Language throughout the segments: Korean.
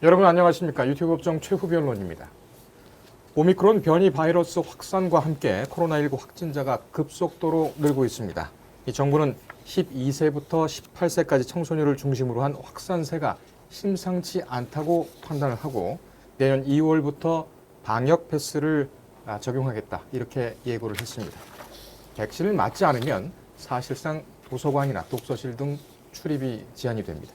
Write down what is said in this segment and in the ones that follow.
여러분 안녕하십니까? 유튜브 업종 최후비 언론입니다. 오미크론 변이 바이러스 확산과 함께 코로나19 확진자가 급속도로 늘고 있습니다. 이 정부는 12세부터 18세까지 청소년을 중심으로 한 확산세가 심상치 않다고 판단을 하고 내년 2월부터 방역 패스를 적용하겠다 이렇게 예고를 했습니다. 백신을 맞지 않으면 사실상 도서관이나 독서실 등 출입이 제한이 됩니다.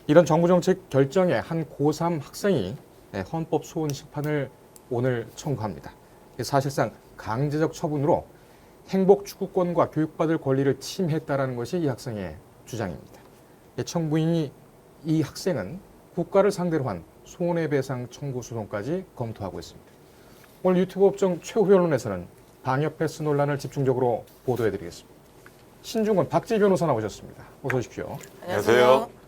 이런 정부 정책 결정에 한 고3 학생이 헌법 소원 심판을 오늘 청구합니다. 사실상 강제적 처분으로 행복 추구권과 교육받을 권리를 침해했다는 것이 이 학생의 주장입니다. 청구인이 이 학생은 국가를 상대로 한 손해배상 청구 소송까지 검토하고 있습니다. 오늘 유튜브 업종 최후비 언론에서는 방역 패스 논란을 집중적으로 보도해드리겠습니다. 신중권 박지 변호사 나오셨습니다. 어서 오십시오. 안녕하세요.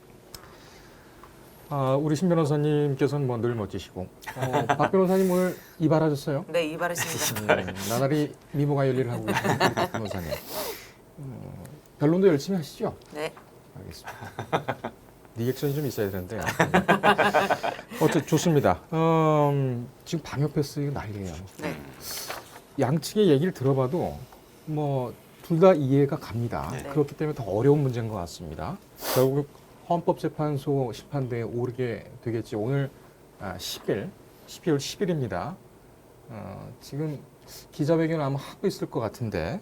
우리 신 변호사님께서는 뭐 늘 멋지시고 박 변호사님 오늘 이발하셨어요? 네, 이발했습니다. 나날이 미모가 열일을 하고 계신 박 변호사님. 변론도 열심히 하시죠? 네. 알겠습니다. 리액션이 좀 있어야 되는데. 어쨌든 좋습니다. 지금 방역 패스 이거 난리예요. 네. 양측의 얘기를 들어봐도 뭐 둘 다 이해가 갑니다. 네. 그렇기 때문에 더 어려운 문제인 것 같습니다. 결국 헌법재판소 심판대에 오르게 되겠지. 오늘 12월 10일입니다. 지금 기자회견을 아마 하고 있을 것 같은데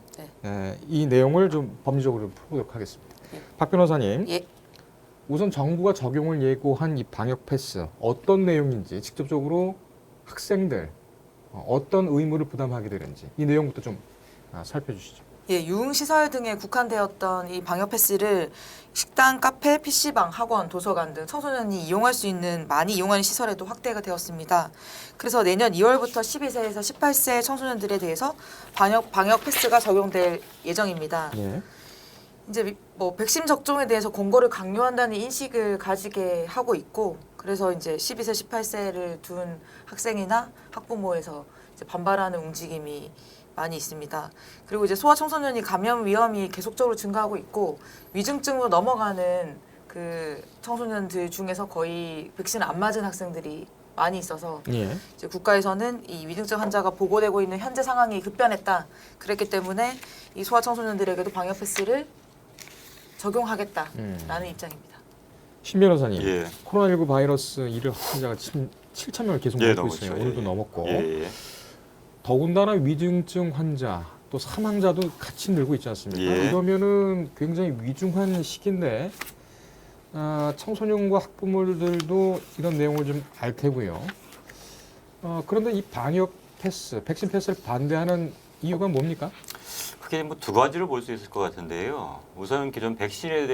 이 내용을 좀 법리적으로 풀어보도록 하겠습니다. 박 변호사님, 예. 우선 정부가 적용을 예고한 이 방역 패스 어떤 내용인지 직접적으로 학생들 어떤 의무를 부담하게 되는지 이 내용부터 좀 살펴주시죠. 예, 유흥시설 등에 국한되었던 이 방역 패스를 식당, 카페, PC방, 학원, 도서관 등 청소년이 이용할 수 있는 많이 이용하는 시설에도 확대가 되었습니다. 그래서 내년 2월부터 12세에서 18세 청소년들에 대해서 방역 패스가 적용될 예정입니다. 예. 이제 뭐 백신 접종에 대해서 권고를 강요한다는 인식을 가지게 하고 있고, 그래서 이제 12세, 18세를 둔 학생이나 학부모에서 이제 반발하는 움직임이 많이 있습니다. 그리고 이제 소아 청소년이 감염 위험이 계속적으로 증가하고 있고 위중증으로 넘어가는 그 청소년들 중에서 거의 백신을 안 맞은 학생들이 많이 있어서 예. 이제 국가에서는 이 위중증 환자가 보고되고 있는 현재 상황이 급변했다. 그랬기 때문에 이 소아 청소년들에게도 방역 패스를 적용하겠다라는 입장입니다. 신 변호사님, 예. 코로나19 바이러스 일일 확진자가 지금 7천 명을 계속 예, 넘고 있어요. 넘었죠. 오늘도 예. 넘었고 예. 더군다나 위중증 환자 또 사망자도 같이 늘고 있지 않습니까? 예. 이러면은 굉장히 위중한 시기인데 청소년과 학부모들도 이런 내용을 좀 알 테고요. 그런데 이 방역 패스, 백신 패스를 반대하는 이유가 뭡니까? 크게 뭐 두 가지를 볼 수 있을 것 같은데요. 우선 기존 백신의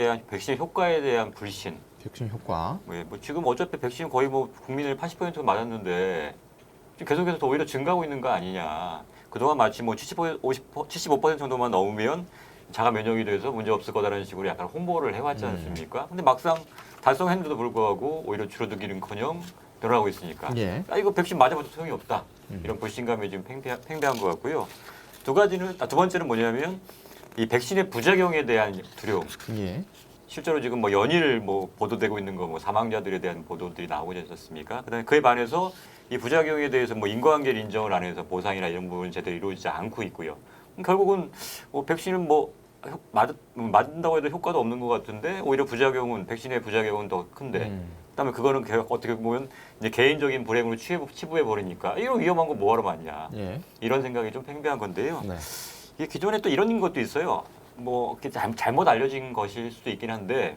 효과에 대한 불신. 백신 효과. 뭐 지금 어차피 백신 거의 뭐 국민의 80%가 맞았는데 지금 계속해서 더 오히려 증가하고 있는 거 아니냐. 그동안 마치 뭐 75% 정도만 넘으면 자가 면역이 돼서 문제 없을 거다라는 식으로 약간 홍보를 해왔지 않습니까? 근데 막상 달성했는데도 불구하고 오히려 줄어들기는커녕 늘어나고 있으니까. 예. 이거 백신 맞아봐도 소용이 없다. 이런 불신감이 지금 팽배한 것 같고요. 두 번째는 뭐냐면 이 백신의 부작용에 대한 두려움. 예. 실제로 지금 뭐 연일 뭐 보도되고 있는 거 뭐 사망자들에 대한 보도들이 나오고 있었습니까? 그다음에 그에 반해서 이 부작용에 대해서 뭐 인과관계를 인정을 안 해서 보상이나 이런 부분은 제대로 이루어지지 않고 있고요. 결국은 뭐 백신은 뭐 맞는다고 해도 효과도 없는 것 같은데 오히려 백신의 부작용은 더 큰데 그다음에 그거는 어떻게 보면 이제 개인적인 불행으로 치부해 버리니까 이런 위험한 거 뭐하러 맞냐 예. 이런 생각이 좀 팽배한 건데요. 네. 이게 기존에 또 이런 것도 있어요. 뭐 잘못 알려진 것일 수도 있긴 한데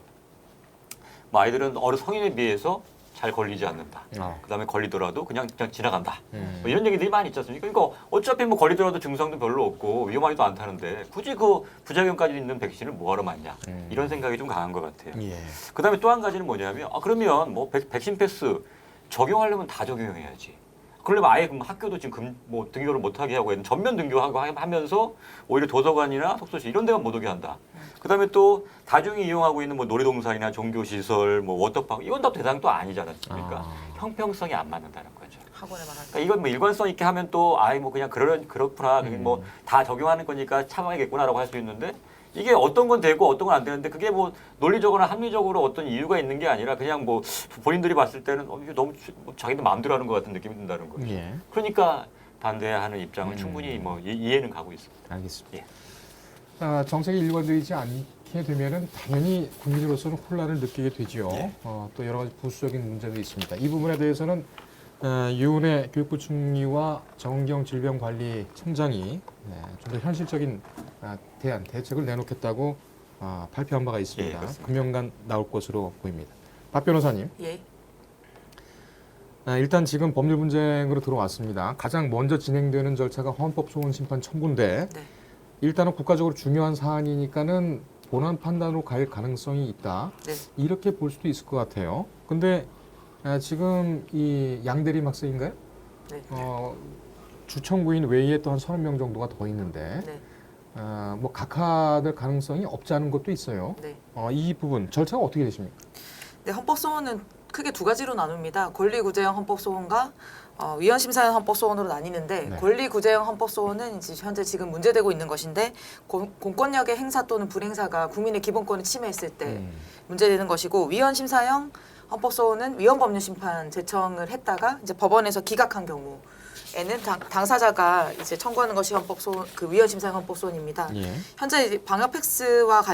뭐 아이들은 성인에 비해서 잘 걸리지 않는다. 그다음에 걸리더라도 그냥 지나간다. 뭐 이런 얘기들이 많이 있지 않습니까? 그러니까 어차피 뭐 걸리더라도 증상도 별로 없고 위험하지도 않다는데 굳이 그 부작용까지 있는 백신을 뭐하러 맞냐 이런 생각이 좀 강한 것 같아요. 예. 그다음에 또 한 가지는 뭐냐면 그러면 뭐 백신 패스 적용하려면 다 적용해야지. 그러려면 아예 그럼 학교도 지금 뭐 등교를 못하게 하고 전면 등교하고 하면서 오히려 도서관이나 독서실 이런 데만 못 오게 한다. 그다음에 또 다중이 이용하고 있는 뭐 놀이동산이나 종교시설, 뭐 워터파크 이건 다 대상 또 아니지 않습니까? 형평성이 안 맞는다는 거죠. 학원에만 할 그러니까 이건 뭐 일관성 있게 하면 또 뭐 그냥 그렇구나. 뭐 다 적용하는 거니까 참아야겠구나라고 할 수 있는데 이게 어떤 건 되고 어떤 건 안 되는데 그게 뭐 논리적으로나 합리적으로 어떤 이유가 있는 게 아니라 그냥 뭐 본인들이 봤을 때는 이게 너무 자기들 마음대로 하는 것 같은 느낌이 든다는 거죠. 예. 그러니까 반대하는 입장은 충분히 뭐 이해는 가고 있습니다. 알겠습니다. 예. 정책이 일관되지 않게 되면은 당연히 국민으로서는 혼란을 느끼게 되지요. 예. 또 여러 가지 부수적인 문제도 있습니다. 이 부분에 대해서는 유은혜 교육부 총리와 정은경 질병관리청장이 좀 더 현실적인 대책을 내놓겠다고 발표한 바가 있습니다. 예, 그렇습니다. 금년간 나올 것으로 보입니다. 박 변호사님, 예. 일단 지금 법률 분쟁으로 들어왔습니다. 가장 먼저 진행되는 절차가 헌법소원심판 청구인데 네. 일단은 국가적으로 중요한 사안이니까는 본안 판단으로 갈 가능성이 있다. 네. 이렇게 볼 수도 있을 것 같아요. 근데 지금 이 양대림 학생인가요? 네. 주청구인 외에 또 한 30명 정도가 더 있는데 네. 뭐 각하될 가능성이 없지 않은 것도 있어요. 네. 이 부분 절차가 어떻게 되십니까? 네, 헌법소원은 크게 두 가지로 나눕니다. 권리구제형 헌법소원과 위헌심사형 헌법소원으로 나뉘는데 네. 권리구제형 헌법소원은 이제 현재 지금 문제되고 있는 것인데 공권력의 행사 또는 불행사가 국민의 기본권을 침해했을 때 문제되는 것이고 위헌심사형 헌법소원은 위헌법률심판 제청을 했다가 이제 법원에서 기각한 경우에는 당사자가 이제 청구하는 것이 헌법소원 그 위헌심사형 헌법소원입니다. 예. 현재 이제 방역 패스와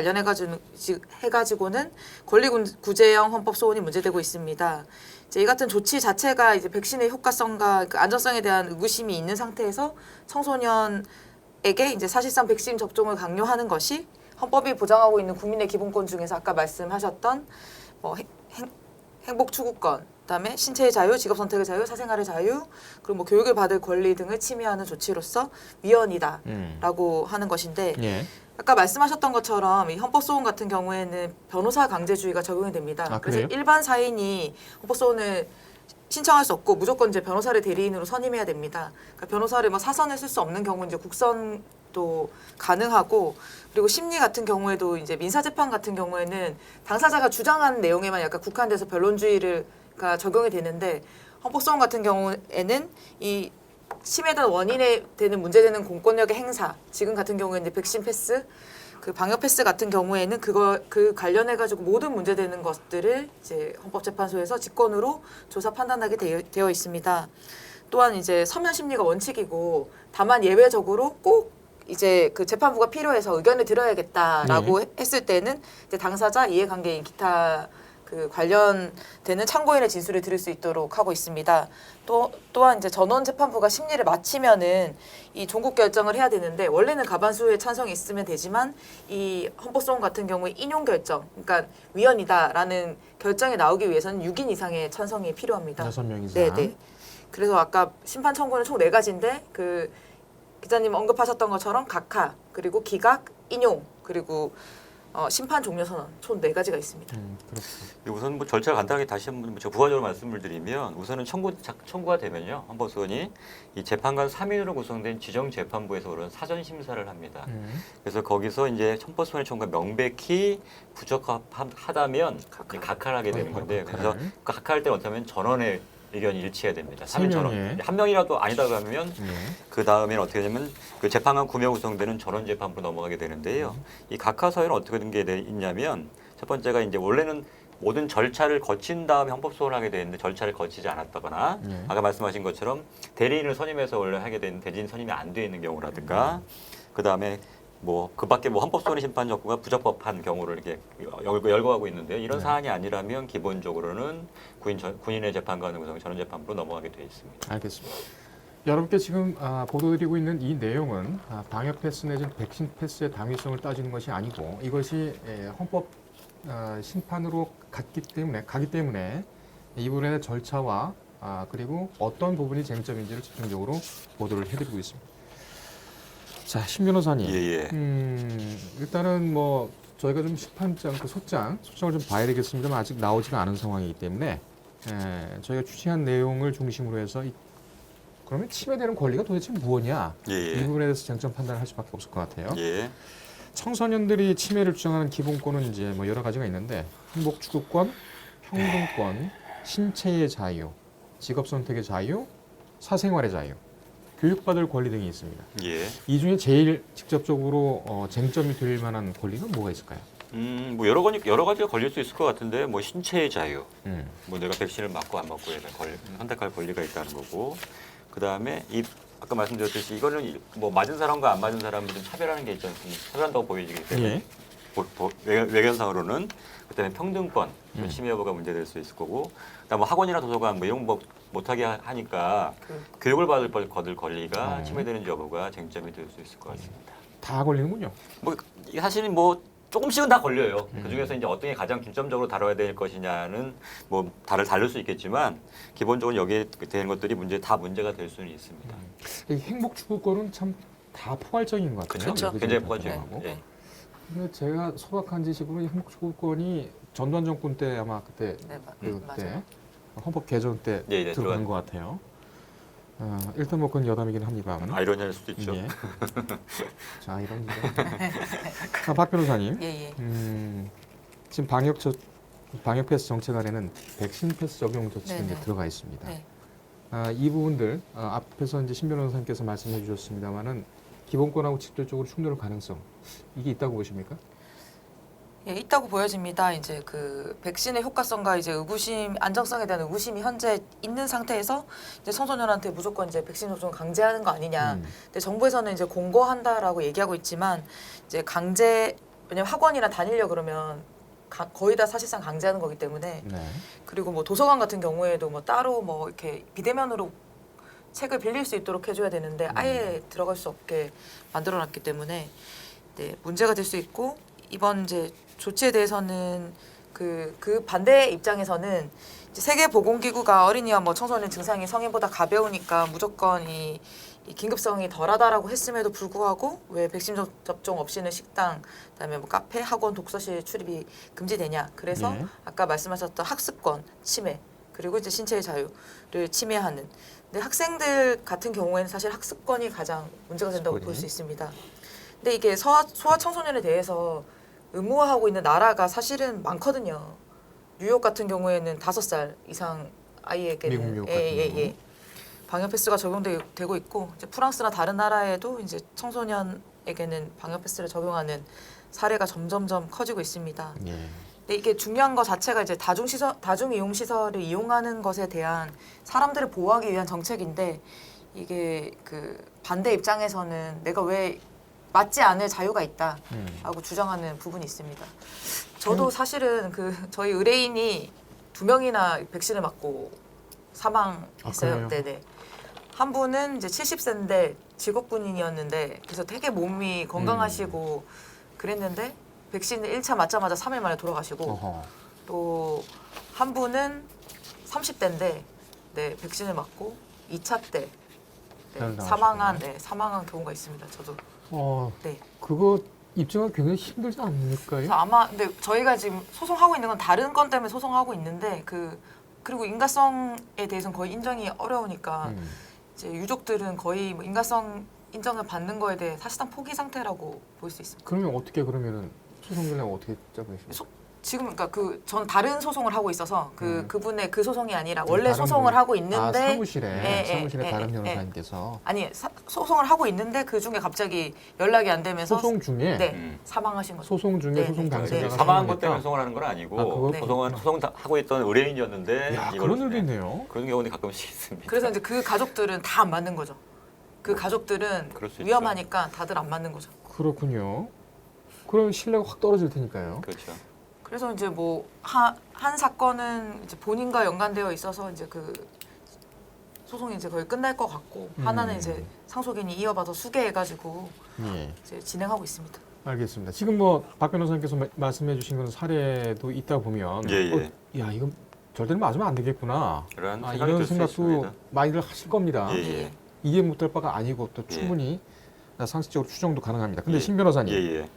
해가지고는 권리구제형 헌법소원이 문제되고 있습니다. 이제 이 같은 조치 자체가 이제 백신의 효과성과 그 안전성에 대한 의구심이 있는 상태에서 청소년에게 이제 사실상 백신 접종을 강요하는 것이 헌법이 보장하고 있는 국민의 기본권 중에서 아까 말씀하셨던 뭐 행복 추구권, 그다음에 신체의 자유, 직업 선택의 자유, 사생활의 자유, 그리고 뭐 교육을 받을 권리 등을 침해하는 조치로서 위헌이다라고 하는 것인데 예. 아까 말씀하셨던 것처럼 이 헌법소원 같은 경우에는 변호사 강제주의가 적용이 됩니다. 그래서 그래요? 일반 사인이 헌법소원을 신청할 수 없고 무조건 이제 변호사를 대리인으로 선임해야 됩니다. 그러니까 변호사를 뭐 사선을 쓸 수 없는 경우 이제 국선도 가능하고 그리고 심리 같은 경우에도 이제 민사재판 같은 경우에는 당사자가 주장하는 내용에만 약간 국한돼서 변론주의가 적용이 되는데 헌법소원 같은 경우에는 이 침해된 원인에 되는 문제되는 공권력의 행사 지금 같은 경우에는 백신 패스 그 방역 패스 같은 경우에는 그 관련해 가지고 모든 문제되는 것들을 이제 헌법재판소에서 직권으로 조사 판단하게 되어 있습니다. 또한 이제 서면 심리가 원칙이고 다만 예외적으로 꼭 이제 그 재판부가 필요해서 의견을 들어야겠다라고 했을 때는 이제 당사자, 이해관계인, 기타 그 관련되는 참고인의 진술을 들을 수 있도록 하고 있습니다. 또한 이제 전원 재판부가 심리를 마치면은 이 종국 결정을 해야 되는데 원래는 과반수의 찬성이 있으면 되지만 이 헌법소원 같은 경우에 인용 결정, 그러니까 위헌이다라는 결정이 나오기 위해서는 6인 이상의 찬성이 필요합니다. 6명 이상. 네네. 그래서 아까 심판 청구는 총 4가지인데 그 기자님 언급하셨던 것처럼 각하, 그리고 기각, 인용, 그리고 심판 종료 선언 총 4가지가 있습니다. 그렇습니다. 우선 뭐 절차가 간단하게 다시 한번 저 부가적으로 말씀을 드리면 우선은 청구가 되면요 헌법소원이 이 재판관 3인으로 구성된 지정 재판부에서 그런 사전 심사를 합니다. 그래서 거기서 이제 헌법소원의 청구가 명백히 부적합하다면 각하를 하게 되는 건데 그래서 그 각하할 때 어쩌면 전원의 의견이 일치해야 됩니다. 3인 전원. 한 명이라도 아니다 그러면 그 다음에는 어떻게 되냐면 그 재판관 9명 구성되는 전원 재판부로 넘어가게 되는데요. 이 각하 서열은 어떻게 된 게 있냐면 첫 번째가 이제 원래는 모든 절차를 거친 다음에 헌법소원을 하게 되는데 절차를 거치지 않았다거나 아까 말씀하신 것처럼 대리인을 선임해서 원래 하게 되는 대리인 선임이 안 돼 있는 경우라든가 그 다음에 뭐 그밖에 뭐 헌법소원 심판 적구가 부적법한 경우를 이렇게 열거하고 있는데 이런 사안이 아니라면 기본적으로는 군인의 재판관을 구성 전원 재판부로 넘어가게 돼 있습니다. 알겠습니다. 여러분께 지금 보도드리고 있는 이 내용은 방역 패스 내지는 백신 패스의 당위성을 따지는 것이 아니고 이것이 헌법 심판으로 가기 때문에 이 부분에 대한 절차와 그리고 어떤 부분이 쟁점인지를 집중적으로 보도를 해드리고 있습니다. 자, 신 변호사님. 예. 일단은 뭐 저희가 좀 심판장, 소장을 좀 봐야 되겠습니다만 아직 나오지가 않은 상황이기 때문에 저희가 취재한 내용을 중심으로 해서 그러면 침해되는 권리가 도대체 무엇이냐 이 부분에 대해서 쟁점 판단을 할 수밖에 없을 것 같아요. 청소년들이 침해를 주장하는 기본권은 이제 뭐 여러 가지가 있는데 행복 추구권, 평등권, 신체의 자유, 직업 선택의 자유, 사생활의 자유. 교육받을 권리 등이 있습니다. 예. 이 중에 제일 직접적으로 쟁점이 될 만한 권리는 뭐가 있을까요? 뭐 여러 가지가 걸릴 수 있을 것 같은데 뭐 신체의 자유, 음. 뭐 내가 백신을 맞고 안 맞고에 대한 선택할 권리가 있다는 거고, 그 다음에 이 아까 말씀드렸듯이 이거는 뭐 맞은 사람과 안 맞은 사람을 좀 차별하는 게 있지 않습니까? 차별한다고 보이기 때문에 예. 외견상으로는 그다음에 평등권 음. 침해 여부가 문제될 수 있을 거고, 그다음 뭐 학원이나 도서관 뭐 이런 거 못하게 하니까 그 교육을 거둘 권리가 침해되는지 여부가 쟁점이 될 수 있을 것 같습니다. 다 걸리는군요. 뭐 이게 사실은 뭐 조금씩은 다 걸려요. 그 중에서 이제 어떤 게 가장 중점적으로 다뤄야 될 것이냐는 뭐 다를 수 있겠지만 기본적으로 여기에 되는 것들이 문제가 될 수는 있습니다. 이 행복 추구권은 참 다 포괄적인 것 같아요. 그렇죠. 굉장히 포괄적이고. 네. 예. 근데 제가 소박한 지식으로 이 행복 추구권이 전두환 정권 때 아마 그때 네, 그때 맞아요. 헌법 개정 때 예, 예, 들어간 것 같아요. 일단 뭐 그건 여담이긴 합니다만. 아이러니할 수도 있죠. 예. 자 이런 박 변호사님, 예, 예. 지금 방역 패스 정책 안에는 백신 패스 적용 조치가 이제 네네. 들어가 있습니다. 네. 이 부분들 앞에서 이제 신 변호사님께서 말씀해 주셨습니다만은 기본권하고 직접적으로 충돌할 가능성 이게 있다고 보십니까? 예, 있다고 보여집니다. 이제 그 백신의 효과성과 이제 의구심, 안정성에 대한 의구심이 현재 있는 상태에서 이제 청소년한테 무조건 이제 백신 접종 강제하는 거 아니냐. 근데 정부에서는 이제 공고한다라고 얘기하고 있지만 이제 왜냐면 학원이나 다니려 그러면 거의 다 사실상 강제하는 거기 때문에 네. 그리고 뭐 도서관 같은 경우에도 뭐 따로 뭐 이렇게 비대면으로 책을 빌릴 수 있도록 해줘야 되는데 아예 들어갈 수 없게 만들어놨기 때문에 네, 문제가 될 수 있고 이번 이제 조치에 대해서는 그 반대 입장에서는 이제 세계보건기구가 어린이와 뭐 청소년 증상이 성인보다 가벼우니까 무조건 이 긴급성이 덜하다라고 했음에도 불구하고 왜 백신 접종 없이는 식당, 그다음에 뭐 카페, 학원, 독서실 출입이 금지되냐? 그래서 예. 아까 말씀하셨던 학습권 침해 그리고 이제 신체의 자유를 침해하는. 근데 학생들 같은 경우에는 사실 학습권이 가장 문제가 된다고 학습권이. 볼 수 있습니다. 근데 이게 소아 청소년에 대해서 의무화하고 있는 나라가 사실은 많거든요. 뉴욕 같은 경우에는 5살 이상 아이에게는 미국 뉴욕 같은 경우. 방역 패스가 적용되고 있고 이제 프랑스나 다른 나라에도 이제 청소년에게는 방역 패스를 적용하는 사례가 점점점 커지고 있습니다. 예. 근데 이게 중요한 거 자체가 이제 다중 이용 시설을 이용하는 것에 대한 사람들을 보호하기 위한 정책인데 이게 그 반대 입장에서는 내가 왜 맞지 않을 자유가 있다라고 주장하는 부분이 있습니다. 저도 사실은 저희 의뢰인이 2명이나 백신을 맞고 사망했어요. 그래요? 네네. 한 분은 이제 70세인데 직업군인이었는데 그래서 되게 몸이 건강하시고 그랬는데 백신을 1차 맞자마자 3일 만에 돌아가시고 어허. 또 한 분은 30대인데 네, 백신을 맞고 2차 때 별로 사망한 경우가 있습니다. 저도. 네. 그거 입증하기 굉장히 힘들지 않을까요? 그래서 아마 근데 저희가 지금 소송하고 있는 건 다른 건 때문에 소송하고 있는데 그리고 인과성에 대해서는 거의 인정이 어려우니까 이제 유족들은 거의 뭐 인과성 인정을 받는 거에 대해 사실상 포기 상태라고 볼 수 있습니다. 그러면 어떻게 그러면은 소송 전략 어떻게 짜고 계십니까? 지금 그러니까 전 다른 소송을 하고 있어서 그분의 그 소송이 아니라 원래 다른 소송을 분. 하고 있는데 사무실에 예, 다른 예, 변호사님께서 아니 소송을 하고 있는데 그 중에 갑자기 연락이 안 되면서 소송 중에 네 사망하신 거죠. 소송 중에 네, 소송 네, 당사자가 네. 사망한 것 때문에 사망했다? 소송을 하는 건 아니고 그거 네. 소송 하고 있던 의뢰인이었는데 야, 이걸- 그런 일도 있네요. 그런 경우는 가끔씩 있습니다. 그래서 이제 그 가족들은 다 안 맞는 거죠. 그 가족들은 그럴 수 있죠. 위험하니까 다들 안 맞는 거죠. 그렇군요. 그럼 신뢰가 확 떨어질 테니까요. 그렇죠. 그래서 이제 뭐 한 사건은 이제 본인과 연관되어 있어서 이제 그 소송이 이제 거의 끝날 것 같고 하나는 이제 상속인이 이어받아 수개해가지고 예, 이제 진행하고 있습니다. 알겠습니다. 지금 뭐 박 변호사님께서 말씀해주신 그런 사례도 있다 보면, 예, 예. 야 이거 절대로 맞으면 안 되겠구나. 이런 생각이 이런 들 수 생각도 있습니다. 많이들 하실 겁니다. 예, 예. 이해 못할 바가 아니고 또 예. 충분히 상식적으로 추정도 가능합니다. 근데 예. 신 변호사님, 예,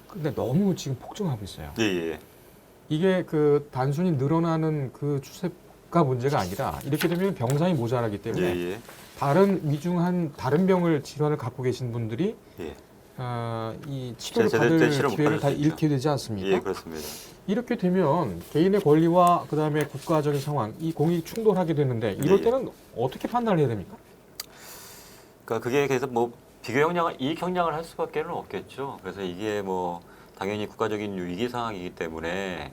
근데 너무 지금 폭증하고 있어요. 예. 예. 이게 그 단순히 늘어나는 그 추세가 문제가 아니라 이렇게 되면 병상이 모자라기 때문에 예, 예. 위중한 다른 병을 질환을 갖고 계신 분들이 예. 이 치료를 제대로 받을 치료 못 기회를 받을 다 수 있죠. 잃게 되지 않습니까? 예, 그렇습니다. 이렇게 되면 개인의 권리와 그다음에 국가적인 상황, 이 공익이 충돌하게 되는데 이럴 예. 때는 어떻게 판단을 해야 됩니까? 그러니까 그게 그래서 뭐 비교 형량, 이익 형량을 할 수밖에는 없겠죠. 그래서 이게 뭐 당연히 국가적인 위기 상황이기 때문에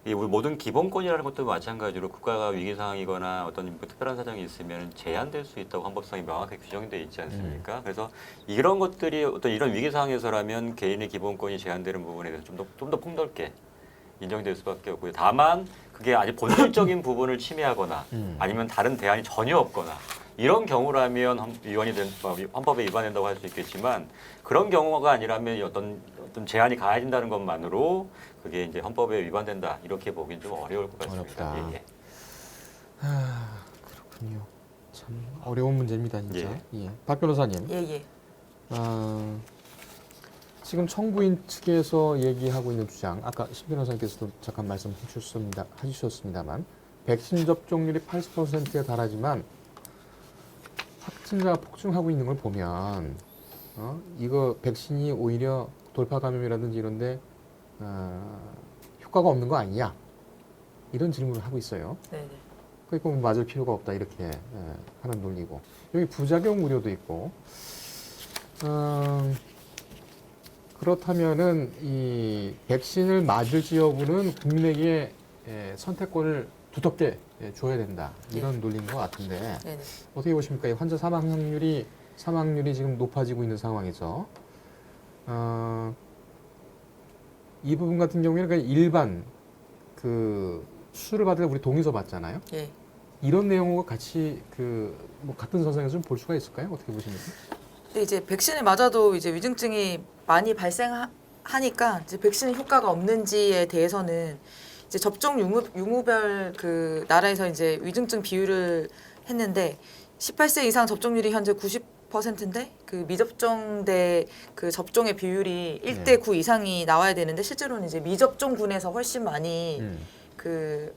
이 우리 모든 기본권이라는 것도 마찬가지로 국가가 위기 상황이거나 어떤 뭐 특별한 사정이 있으면 제한될 수 있다고 헌법상에 명확하게 규정되어 있지 않습니까? 그래서 이런 것들이 어떤 이런 위기 상황에서라면 개인의 기본권이 제한되는 부분에 대해서 좀 더 폭넓게 인정될 수밖에 없고요. 다만 그게 아주 본질적인 부분을 침해하거나 아니면 다른 대안이 전혀 없거나 이런 경우라면 헌법에 위반된다고 할 수 있겠지만 그런 경우가 아니라면 어떤 제한이 가해진다는 것만으로 그게 이제 헌법에 위반된다 이렇게 보기는 좀 어려울 것 같습니다. 어렵다. 예. 그렇군요. 참 어려운 문제입니다, 진짜. 예. 예. 박 변호사님. 예. 지금 청구인 측에서 얘기하고 있는 주장, 아까 신 변호사님께서도 잠깐 하셨습니다만, 백신 접종률이 80%에 달하지만 확진자가 폭증하고 있는 걸 보면, 이거 백신이 오히려 돌파 감염이라든지 이런데 효과가 없는 거 아니냐? 이런 질문을 하고 있어요. 네네. 그러니까 뭐 맞을 필요가 없다 이렇게 하는 논리고, 여기 부작용 우려도 있고. 그렇다면은 이 백신을 맞을지 여부는 국민에게 선택권을 두텁게 줘야 된다 이런 논리인 것 같은데 네네. 어떻게 보십니까? 이 환자 사망률이 지금 높아지고 있는 상황에서 이 부분 같은 경우에는 그냥 일반 그 수술을 받을 때 우리 동의서 받잖아요. 예. 이런 내용과 같이 뭐 같은 선상에서 좀 볼 수가 있을까요? 어떻게 보십니까? 근데 이제 백신을 맞아도 이제 위중증이 많이 발생하니까 이제 백신의 효과가 없는지에 대해서는 이제 접종 유무별 그 나라에서 이제 위중증 비율을 했는데 18세 이상 접종률이 현재 90%인데 그 미접종대 그 접종의 비율이 1대 9 이상이 나와야 되는데 실제로는 이제 미접종군에서 훨씬 많이 그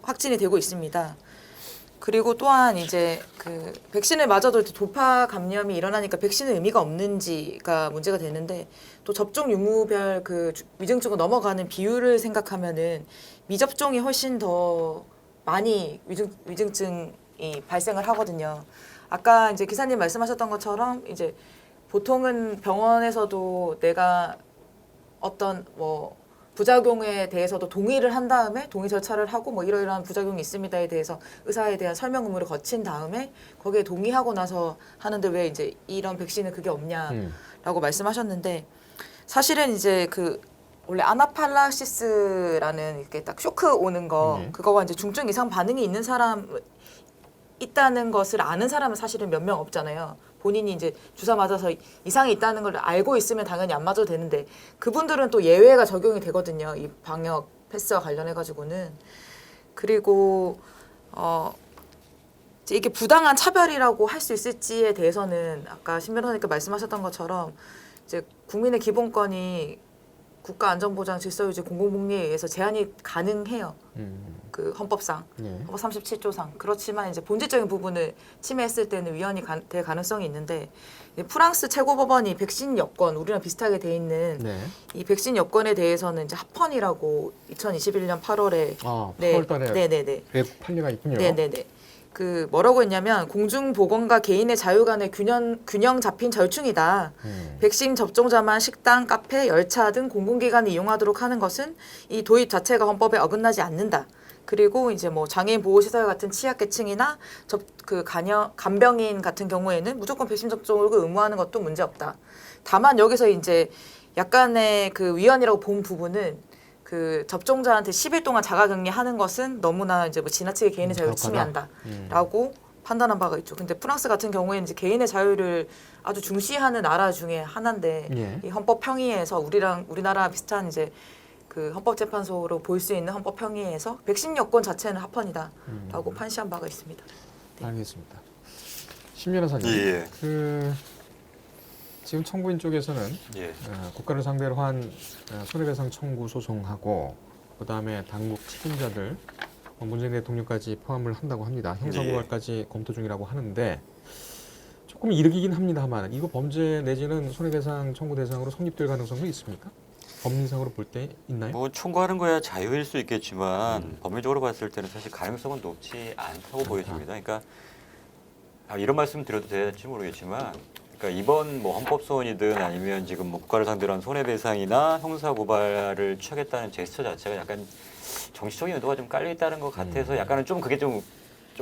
확진이 되고 있습니다. 그리고 또한 이제 그 백신을 맞아도 돌파 감염이 일어나니까 백신의 의미가 없는지가 문제가 되는데 또 접종 유무별 그 위중증으로 넘어가는 비율을 생각하면은 미접종이 훨씬 더 많이 위중증이 발생을 하거든요. 아까 이제 기사님 말씀하셨던 것처럼 이제 보통은 병원에서도 내가 어떤 뭐 부작용에 대해서도 동의를 한 다음에 동의 절차를 하고 뭐 이러이러한 부작용이 있습니다에 대해서 의사에 대한 설명 의무를 거친 다음에 거기에 동의하고 나서 하는데 왜 이제 이런 백신은 그게 없냐라고 말씀하셨는데 사실은 이제 그 원래 아나팔락시스라는 이렇게 딱 쇼크 오는 거 그거와 이제 중증 이상 반응이 있는 사람 있다는 것을 아는 사람은 사실은 몇 명 없잖아요. 본인이 이제 주사 맞아서 이상이 있다는 걸 알고 있으면 당연히 안 맞아도 되는데 그분들은 또 예외가 적용이 되거든요. 이 방역 패스와 관련해 가지고는. 그리고 이제 이게 부당한 차별이라고 할 수 있을지에 대해서는 아까 신 변호사님께 말씀하셨던 것처럼 이제 국민의 기본권이 국가안전보장 질서유지 공공복리에 의해서 제한이 가능해요. 그 헌법상, 헌법 37조상. 그렇지만 이제 본질적인 부분을 침해했을 때는 위헌이 될 가능성이 있는데 프랑스 최고법원이 백신 여권 우리랑 비슷하게 돼 있는 이 백신 여권에 대해서는 이제 합헌이라고 2021년 8월에 8월달에 네네네 판례가 있군요. 네네네. 그 뭐라고 했냐면 공중보건과 개인의 자유 간의 균형 잡힌 절충이다. 백신 접종자만 식당, 카페, 열차 등 공공기관을 이용하도록 하는 것은 이 도입 자체가 헌법에 어긋나지 않는다. 그리고 이제 뭐 장애인 보호시설 같은 취약계층이나 간병인 같은 경우에는 무조건 백신 접종을 의무화하는 것도 문제 없다. 다만 여기서 이제 약간의 그 위헌이라고 본 부분은 그 접종자한테 10일 동안 자가격리하는 것은 너무나 이제 뭐 지나치게 개인의 자유를 침해한다라고 판단한 바가 있죠. 근데 프랑스 같은 경우에는 이제 개인의 자유를 아주 중시하는 나라 중에 하나인데 이 헌법 평의에서 우리나라 비슷한 이제 그 헌법재판소로 볼 수 있는 헌법 평의에서 백신 여권 자체는 합헌이다라고 판시한 바가 있습니다. 네. 알겠습니다. 신 변호사님, 지금 청구인 쪽에서는 국가를 상대로 한 손해배상 청구 소송하고 그다음에 당국 책임자들 문재인 대통령까지 포함을 한다고 합니다. 형사고발까지 검토 중이라고 하는데 조금 이르기긴 합니다만 이거 범죄 내지는 손해배상 청구 대상으로 성립될 가능성도 있습니까? 법리상으로 볼 때 있나요? 뭐 청구하는 거야 자유일 수 있겠지만 법률적으로 봤을 때는 사실 가능성은 높지 않다고 보여집니다. 그러니까 이런 말씀 드려도 될지 모르겠지만, 그러니까 이번 뭐 헌법소원이든 아니면 지금 뭐 국가를 상대로 한 손해배상이나 형사고발을 취하겠다는 제스처 자체가 약간 정치적인 의도가 좀 깔려 있다는 것 같아서 약간은 좀 그게 좀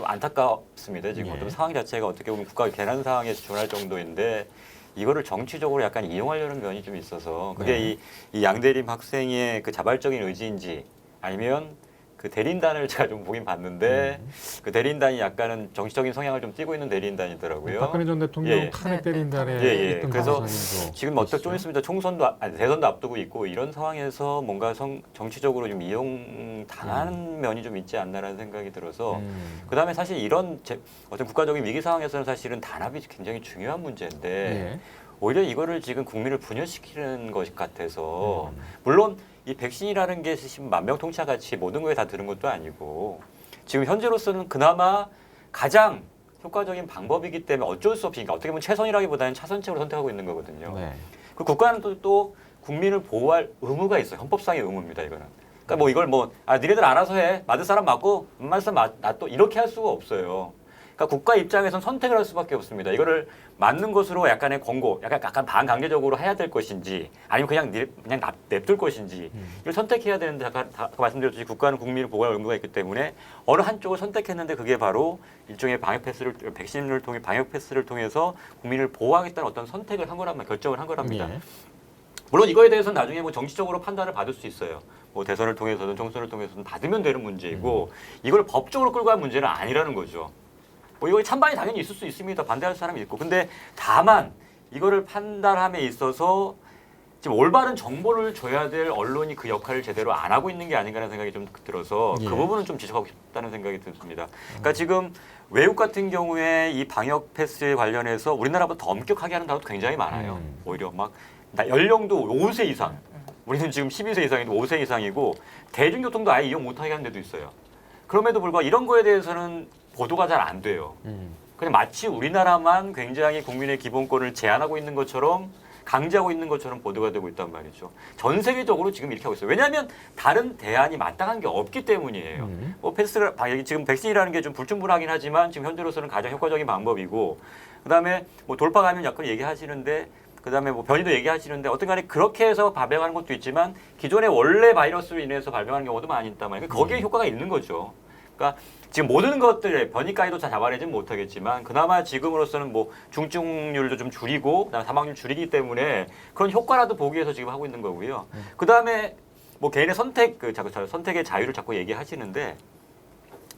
안타깝습니다. 지금 예. 어떤 상황 자체가 어떻게 보면 국가가 개난 상황에 지원할 정도인데 이거를 정치적으로 약간 이용하려는 면이 좀 있어서 그게 네. 이 양대림 학생의 그 자발적인 의지인지 아니면 그 대리인단을 제가 좀 보긴 봤는데 그 대리인단이 약간은 정치적인 성향을 좀 띠고 있는 대리인단이더라고요. 박근혜 전 대통령 예. 탄핵 네, 대리인단에 예, 예. 있던 그래서 변호사님도 지금 어떻게 좀 있어요. 있습니다. 총선도 대선도 앞두고 있고 이런 상황에서 뭔가 정치적으로 좀 이용 당하는 면이 좀 있지 않나라는 생각이 들어서 그다음에 사실 이런 어떤 국가적인 위기 상황에서는 사실은 단합이 굉장히 중요한 문제인데 예. 오히려 이거를 지금 국민을 분열시키는 것 같아서 물론 이 백신이라는 게 지금 만병통치약 같이 모든 거에 다 들은 것도 아니고 지금 현재로서는 그나마 가장 효과적인 방법이기 때문에 어쩔 수 없이 그러니까 어떻게 보면 최선이라기보다는 차선책으로 선택하고 있는 거거든요. 네. 그 국가는 또 국민을 보호할 의무가 있어요. 헌법상의 의무입니다. 이거는. 그러니까 뭐 이걸 니네들 알아서 해. 맞을 사람 맞고 안 맞을 사람 놔둬 이렇게 할 수가 없어요. 그러니까 국가 입장에선 선택을 할 수밖에 없습니다. 이거를 맞는 것으로 약간의 권고, 약간 반강제적으로 해야 될 것인지, 아니면 그냥 냅둘 것인지 이걸 선택해야 되는데 아까 말씀드렸듯이 국가는 국민을 보호할 의무가 있기 때문에 어느 한쪽을 선택했는데 그게 바로 일종의 백신을 통해 방역 패스를 통해서 국민을 보호하겠다는 어떤 선택을 한 거란 말, 결정을 한 거랍니다. 예. 물론 이거에 대해서는 나중에 뭐 정치적으로 판단을 받을 수 있어요. 뭐 대선을 통해서든 총선을 통해서든 받으면 되는 문제이고 이걸 법적으로 끌고 갈 문제는 아니라는 거죠. 뭐 이거 찬반이 당연히 있을 수 있습니다. 반대할 사람이 있고. 근데 다만 이거를 판단함에 있어서 지금 올바른 정보를 줘야 될 언론이 그 역할을 제대로 안 하고 있는 게 아닌가라는 생각이 좀 들어서 예. 그 부분은 좀 지적하고 싶다는 생각이 듭니다. 그러니까 지금 외국 같은 경우에 이 방역 패스에 관련해서 우리나라보다 더 엄격하게 하는 나라도 굉장히 많아요. 오히려 막 연령도 5세 이상. 우리는 지금 12세 이상인데 5세 이상이고 대중교통도 아예 이용 못하게 하는 데도 있어요. 그럼에도 불구하고 이런 거에 대해서는 보도가 잘 안 돼요. 그냥 마치 우리나라만 굉장히 국민의 기본권을 제한하고 있는 것처럼 강제하고 있는 것처럼 보도가 되고 있단 말이죠. 전 세계적으로 지금 이렇게 하고 있어요. 왜냐하면 다른 대안이 마땅한 게 없기 때문이에요. 뭐 지금 백신이라는 게 좀 불충분하긴 하지만 지금 현재로서는 가장 효과적인 방법이고 그다음에 뭐 돌파 감염 약을 얘기하시는데 그다음에 뭐 변이도 얘기하시는데 어떤 간에 그렇게 해서 발병하는 것도 있지만 기존의 원래 바이러스로 인해서 발병하는 경우도 많이 있단 말이에요. 거기에 효과가 있는 거죠. 그러니까 지금 모든 것들의 변이까지도 다 잡아내지는 못하겠지만 그나마 지금으로서는 뭐 중증률도 좀 줄이고 그다음에 사망률 줄이기 때문에 그런 효과라도 보기 위해서 지금 하고 있는 거고요. 그다음에 뭐 개인의 선택의 자유를 자꾸 얘기하시는데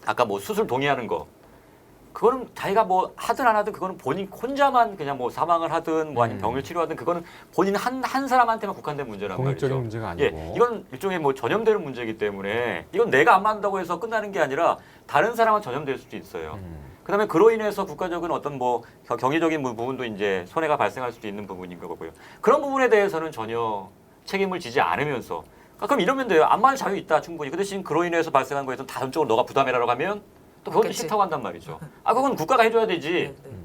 아까 뭐 수술 동의하는 거 그거는 자기가 뭐 하든 안 하든 그거는 본인 혼자만 그냥 뭐 사망을 하든 뭐 아니면 병을 치료하든 그거는 본인 한 사람한테만 국한된 문제란 공익적인 말이죠. 문제가 아니고. 예, 이건 일종의 뭐 전염되는 문제이기 때문에 이건 내가 안 맞는다고 해서 끝나는 게 아니라 다른 사람은 전염될 수도 있어요. 그다음에 그로 인해서 국가적인 어떤 뭐 경제적인 부분도 이제 손해가 발생할 수도 있는 부분인 거고요. 그런 부분에 대해서는 전혀 책임을 지지 않으면서 그럼 이러면 돼요. 안 맞을 자유 있다 충분히. 그 대신 그로 인해서 발생한 거에서 다 전적으로 너가 부담해라라고 하면 또 그것도 그렇겠지. 싫다고 한단 말이죠. 그건 국가가 해줘야 되지. 네, 네.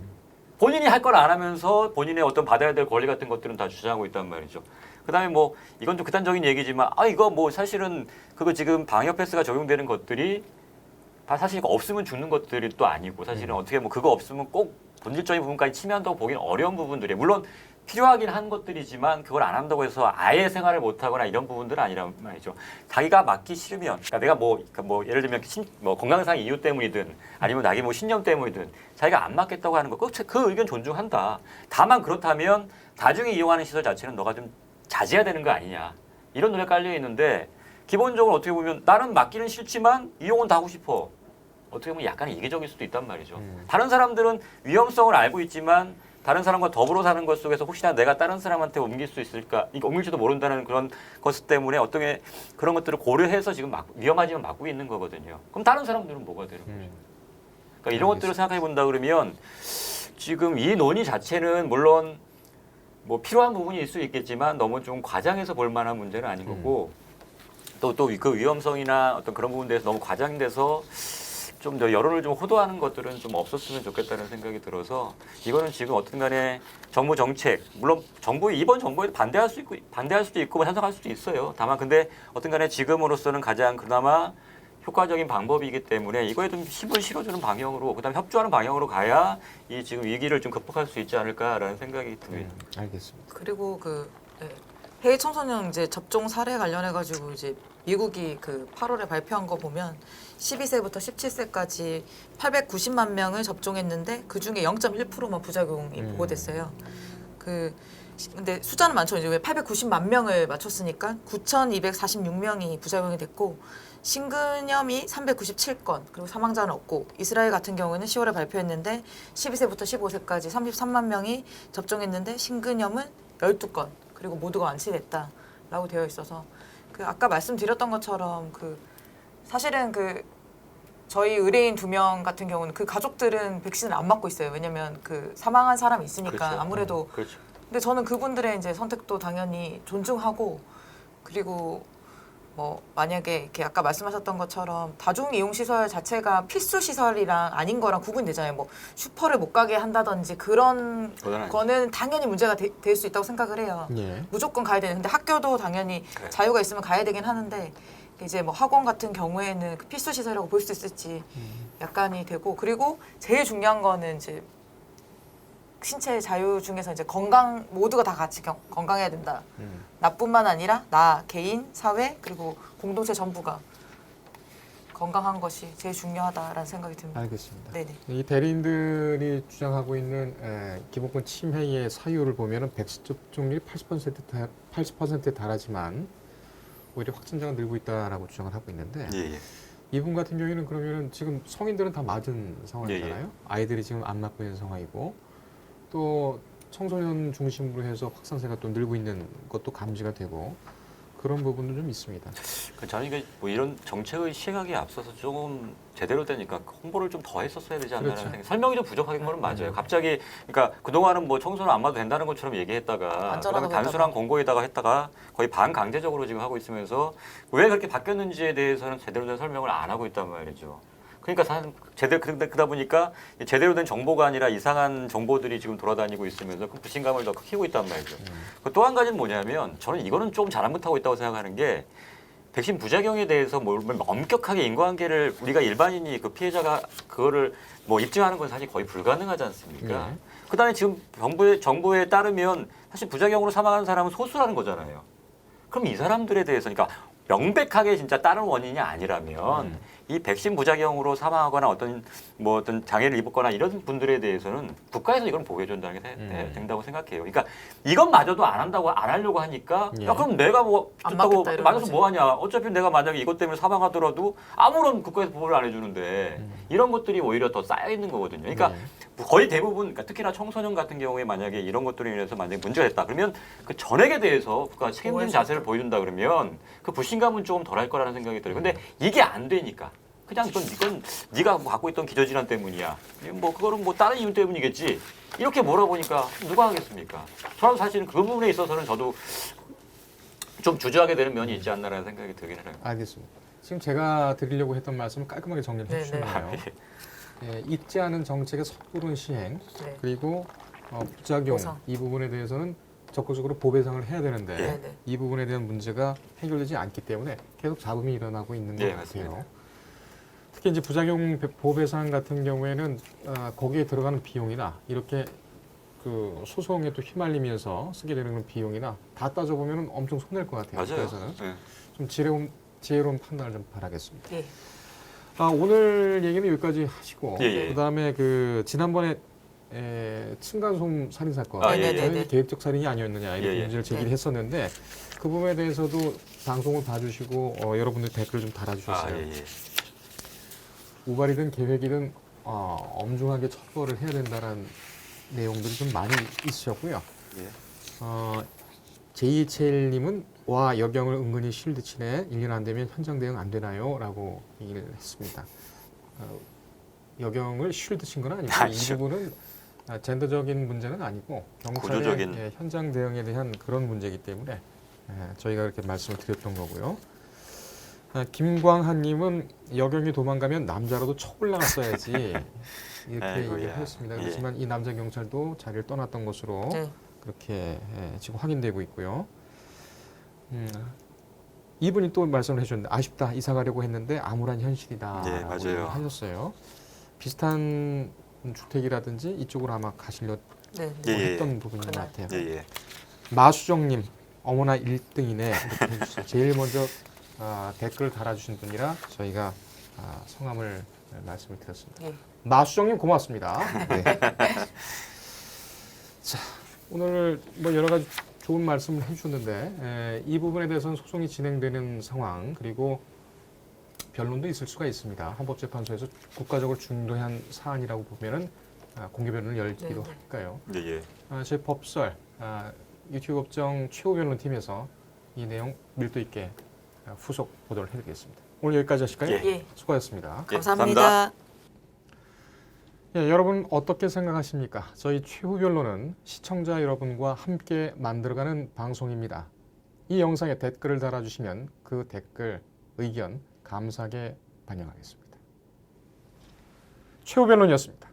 본인이 할 걸 안 하면서 본인의 어떤 받아야 될 권리 같은 것들은 다 주장하고 있단 말이죠. 그다음에 뭐 이건 좀 극단적인 얘기지만 이거 뭐 사실은 그거 지금 방역 패스가 적용되는 것들이 사실 없으면 죽는 것들이 또 아니고 사실은 어떻게 뭐 그거 없으면 꼭 본질적인 부분까지 침해한다고 보기는 어려운 부분들이에요. 물론 필요하긴 한 것들이지만 그걸 안 한다고 해서 아예 생활을 못 하거나 이런 부분들은 아니란 말이죠. 자기가 맞기 싫으면, 그러니까 내가 뭐 예를 들면 뭐 건강상 이유 때문이든 아니면 나기 뭐 신념 때문이든 자기가 안 맞겠다고 하는 거, 그 의견 존중한다. 다만 그렇다면 나중에 이용하는 시설 자체는 너가 좀 자제해야 되는 거 아니냐. 이런 논리가 깔려 있는데 기본적으로 어떻게 보면 나는 맞기는 싫지만 이용은 다 하고 싶어. 어떻게 보면 약간 이기적일 수도 있단 말이죠. 다른 사람들은 위험성을 알고 있지만 다른 사람과 더불어 사는 것 속에서 혹시나 내가 다른 사람한테 옮길 수 있을까, 옮길지도 모른다는 그런 것 때문에 어떤 그런 것들을 고려해서 지금 위험하지만 막고 있는 거거든요. 그럼 다른 사람들은 뭐가 되는 거죠? 그러니까 이런 것들을 생각해 본다 그러면 지금 이 논의 자체는 물론 뭐 필요한 부분이 있을 수 있겠지만 너무 좀 과장해서 볼 만한 문제는 아닌 거고 또 그 위험성이나 어떤 그런 부분에 대해서 너무 과장돼서 좀 더 여론을 좀 호도하는 것들은 좀 없었으면 좋겠다는 생각이 들어서 이거는 지금 어떤 간에 정부 정책 물론 이번 정부에 반대할 수도 있고 찬성할 수도 있어요. 다만 근데 어떤 간에 지금으로서는 가장 그나마 효과적인 방법이기 때문에 이거에 좀 힘을 실어주는 방향으로 그다음에 협조하는 방향으로 가야 이 지금 위기를 좀 극복할 수 있지 않을까라는 생각이 듭니다. 알겠습니다. 그리고 네. 해외 청소년 이제 접종 사례 관련해 가지고 이제 미국이 8월에 발표한 거 보면 12세부터 17세까지 890만 명을 접종했는데 그 중에 0.1%만 부작용이 보고됐어요. 근데 숫자는 많죠. 이제 왜 890만 명을 맞췄으니까 9,246명이 부작용이 됐고 신근염이 397건 그리고 사망자는 없고 이스라엘 같은 경우에는 10월에 발표했는데 12세부터 15세까지 33만 명이 접종했는데 신근염은 12건 그리고 모두가 완치됐다라고 되어 있어서 아까 말씀드렸던 것처럼 사실은 저희 의뢰인 2명 같은 경우는 그 가족들은 백신을 안 맞고 있어요. 왜냐면 사망한 사람이 있으니까 그렇죠. 아무래도 그렇죠. 근데 저는 그분들의 이제 선택도 당연히 존중하고 그리고 만약에 이렇게 아까 말씀하셨던 것처럼 다중 이용 시설 자체가 필수 시설이랑 아닌 거랑 구분되잖아요. 슈퍼를 못 가게 한다든지 그런 거는 당연히 문제가 될 수 있다고 생각을 해요. 예. 무조건 가야 되는. 근데 학교도 당연히 그래. 자유가 있으면 가야 되긴 하는데 이제 학원 같은 경우에는 필수 시설이라고 볼 수 있을지 약간이 되고 그리고 제일 중요한 거는 이제 신체 자유 중에서 이제 건강 모두가 다 같이 건강해야 된다. 나뿐만 아니라 나 개인, 사회 그리고 공동체 전부가 건강한 것이 제일 중요하다라는 생각이 듭니다. 알겠습니다. 네네. 이 대리인들이 주장하고 있는 기본권 침해의 사유를 보면은 백신 접종률이 80%에 달하지만 오히려 확진자가 늘고 있다라고 주장을 하고 있는데 예. 이분 같은 경우에는 그러면은 지금 성인들은 다 맞은 상황이잖아요. 예. 아이들이 지금 안 맞고 있는 상황이고 또 청소년 중심으로 해서 확산세가 또 늘고 있는 것도 감지가 되고 그런 부분도 좀 있습니다. 저는 이게 이런 정책의 시행하기에 앞서서 조금 제대로 되니까 홍보를 좀 더 했었어야 되지 않나라는 그렇죠. 생각. 설명이 좀 부족하긴 거는 맞아요. 갑자기 그러니까 그동안은 청소는 안 봐도 된다는 것처럼 얘기했다가 안전하다고 그다음에 단순한 공고에다가 했다가 거의 반강제적으로 지금 하고 있으면서 왜 그렇게 바뀌었는지에 대해서는 제대로 된 설명을 안 하고 있단 말이죠. 그러니까 그러다 보니까 제대로 된 정보가 아니라 이상한 정보들이 지금 돌아다니고 있으면서 그 불신감을 더 키우고 있단 말이죠. 또 한 가지는 뭐냐면 저는 이거는 좀 잘안 못하고 있다고 생각하는 게 백신 부작용에 대해서 엄격하게 인과관계를 우리가 일반인이 피해자가 그거를 입증하는 건 사실 거의 불가능하지 않습니까? 네. 그다음에 지금 정부에 따르면 사실 부작용으로 사망하는 사람은 소수라는 거잖아요. 그럼 이 사람들에 대해서 그러니까 명백하게 진짜 다른 원인이 아니라면 이 백신 부작용으로 사망하거나 어떤 장애를 입었거나 이런 분들에 대해서는 국가에서 이걸 보호해 준다는 게 된다고 생각해요. 그러니까 이것마저도 안 하려고 하니까 예. 야 그럼 내가 안 좋다고 맞겠다, 이런 맞아서 거지. 뭐 하냐? 어차피 내가 만약에 이것 때문에 사망하더라도 아무런 국가에서 보호를 안 해주는데 이런 것들이 오히려 더 쌓여 있는 거거든요. 그러니까 거의 대부분 그러니까 특히나 청소년 같은 경우에 만약에 이런 것들로 인해서 만약에 문제가 됐다 그러면 그 전액에 대해서 국가가 책임지는 자세를 보여준다 그러면 그 불신감은 조금 덜할 거라는 생각이 들어요. 근데 이게 안 되니까 그냥 이건 네가 갖고 있던 기저질환 때문이야. 그거는 다른 이유 때문이겠지. 이렇게 몰아보니까 누가 하겠습니까? 저는 사실은 그 부분에 있어서는 저도 좀 주저하게 되는 면이 있지 않나라는 생각이 들긴 해요. 알겠습니다. 지금 제가 드리려고 했던 말씀을 깔끔하게 정리를 네, 해주셨네요. 잊지 않은 정책의 섣부른 시행 네. 그리고 부작용 보상. 이 부분에 대해서는 적극적으로 보배상을 해야 되는데 네네. 이 부분에 대한 문제가 해결되지 않기 때문에 계속 잡음이 일어나고 있는 것 네, 같아요. 맞습니다. 특히 이제 부작용 보배상 같은 경우에는 거기에 들어가는 비용이나 이렇게 소송에 또 휘말리면서 쓰게 되는 비용이나 다 따져보면 엄청 손낼 것 같아요. 맞아요. 그래서는 네. 좀 지혜로운 판단을 좀 바라겠습니다. 예. 오늘 얘기는 여기까지 하시고 예. 그다음에 지난번에 층간소음 살인 사건 아, 예, 예. 당연히 계획적 살인이 아니었느냐 이렇게 예, 예. 문제를 제기를 네. 했었는데 그 부분에 대해서도 방송을 봐주시고 여러분들 댓글을 좀 달아주셨어요. 예. 우발이든 계획이든 엄중하게 처벌을 해야 된다는 내용들이 좀 많이 있으셨고요. 예. JHL님은 와 여경을 은근히 쉴드 치네 1년 안 되면 현장 대응 안 되나요? 라고 얘기를 했습니다. 여경을 쉴드 친 건 아니고 이 부분은 젠더적인 문제는 아니고 경찰의 구조적인. 현장 대응에 대한 그런 문제이기 때문에 저희가 그렇게 말씀을 드렸던 거고요. 김광한님은 여경이 도망가면 남자라도 척을 나갔어야지 이렇게 아이고, 얘기를 야. 했습니다. 예. 그렇지만 이 남자 경찰도 자리를 떠났던 것으로 네. 그렇게 지금 확인되고 있고요. 이분이 또 말씀을 해주셨는데 아쉽다 이사 가려고 했는데 암울한 현실이다. 네, 맞아요. 하셨어요. 비슷한 주택이라든지 이쪽으로 아마 가시려 네. 예, 예. 했던 부분인 것 그날. 같아요. 예, 예. 마수정님 어머나 1등이네 이렇게 해주셨어요. 제일 먼저 댓글 달아주신 분이라 저희가 성함을 말씀을 드렸습니다. 예. 마수정님 고맙습니다. 네. 자, 오늘 뭐 여러 가지 좋은 말씀을 해주셨는데 이 부분에 대해서는 소송이 진행되는 상황 그리고 변론도 있을 수가 있습니다. 헌법재판소에서 국가적으로 중요한 사안이라고 보면은 공개 변론을 열기도 네, 네. 할까요? 예, 예. 제 법설 유튜브 법정 최후 변론팀에서 이 내용 밀도 있게 후속 보도를 해드리겠습니다. 오늘 여기까지 하실까요? 예. 예. 수고하셨습니다. 예, 감사합니다. 감사합니다. 예, 여러분 어떻게 생각하십니까? 저희 최후 변론은 시청자 여러분과 함께 만들어가는 방송입니다. 이 영상에 댓글을 달아주시면 그 댓글, 의견 감사하게 반영하겠습니다. 최후 변론이었습니다.